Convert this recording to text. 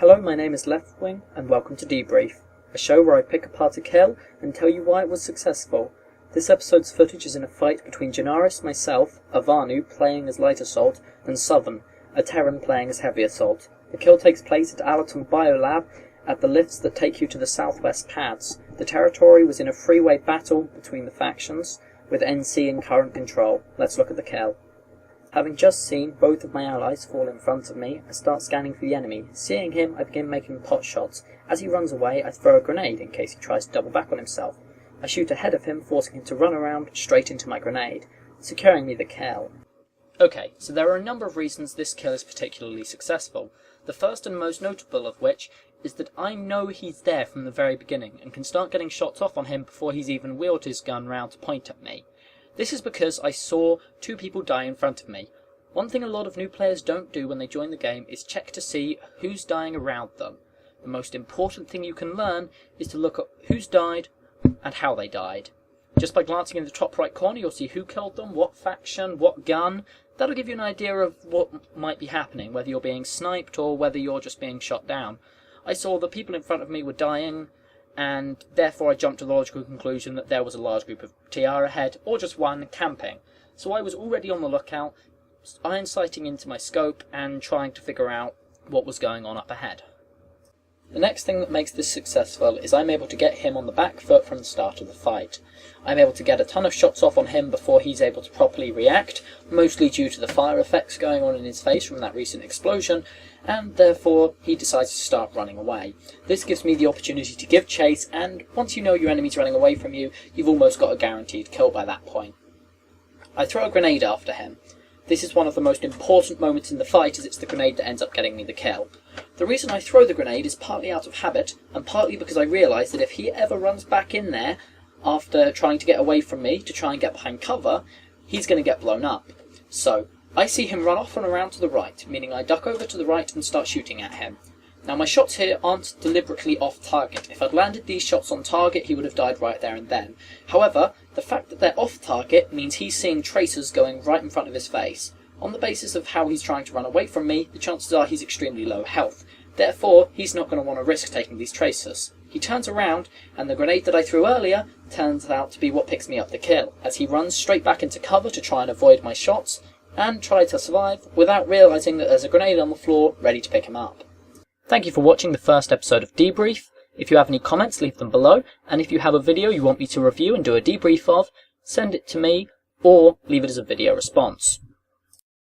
Hello, my name is LeftWing, and welcome to Debrief, a show where I pick apart a kill and tell you why it was successful. This episode's footage is in a fight between Ginaris, myself, Avanu playing as light assault, and SUVN, a Terran playing as heavy assault. The kill takes place at Allerton Biolab at the lifts that take you to the southwest pads. The territory was in a freeway battle between the factions, with NC in current control. Let's look at the kill. Having just seen both of my allies fall in front of me, I start scanning for the enemy. Seeing him, I begin making pot shots. As he runs away, I throw a grenade in case he tries to double back on himself. I shoot ahead of him, forcing him to run around straight into my grenade, securing me the kill. Okay, so there are a number of reasons this kill is particularly successful. The first and most notable of which is that I know he's there from the very beginning and can start getting shots off on him before he's even wheeled his gun round to point at me. This is because I saw two people die in front of me. One thing a lot of new players don't do when they join the game is check to see who's dying around them. The most important thing you can learn is to look at who's died and how they died. Just by glancing in the top right corner, you'll see who killed them, what faction, what gun. That'll give you an idea of what might be happening, whether you're being sniped or whether you're just being shot down. I saw the people in front of me were dying, and therefore I jumped to the logical conclusion that there was a large group of TR ahead, or just one camping. So I was already on the lookout, iron sighting into my scope and trying to figure out what was going on up ahead. The next thing that makes this successful is I'm able to get him on the back foot from the start of the fight. I'm able to get a ton of shots off on him before he's able to properly react, mostly due to the fire effects going on in his face from that recent explosion, and therefore he decides to start running away. This gives me the opportunity to give chase, and once you know your enemy's running away from you, you've almost got a guaranteed kill by that point. I throw a grenade after him. This is one of the most important moments in the fight, as it's the grenade that ends up getting me the kill. The reason I throw the grenade is partly out of habit, and partly because I realise that if he ever runs back in there after trying to get away from me to try and get behind cover, he's going to get blown up. So I see him run off and around to the right, meaning I duck over to the right and start shooting at him. Now my shots here aren't deliberately off target. If I'd landed these shots on target, he would have died right there and then. However, the fact that they're off target means he's seeing tracers going right in front of his face. On the basis of how he's trying to run away from me, the chances are he's extremely low health. Therefore, he's not going to want to risk taking these tracers. He turns around, and the grenade that I threw earlier turns out to be what picks me up the kill, as he runs straight back into cover to try and avoid my shots, and try to survive without realising that there's a grenade on the floor ready to pick him up. Thank you for watching the first episode of Debrief. If you have any comments, leave them below, and if you have a video you want me to review and do a debrief of, send it to me, or leave it as a video response.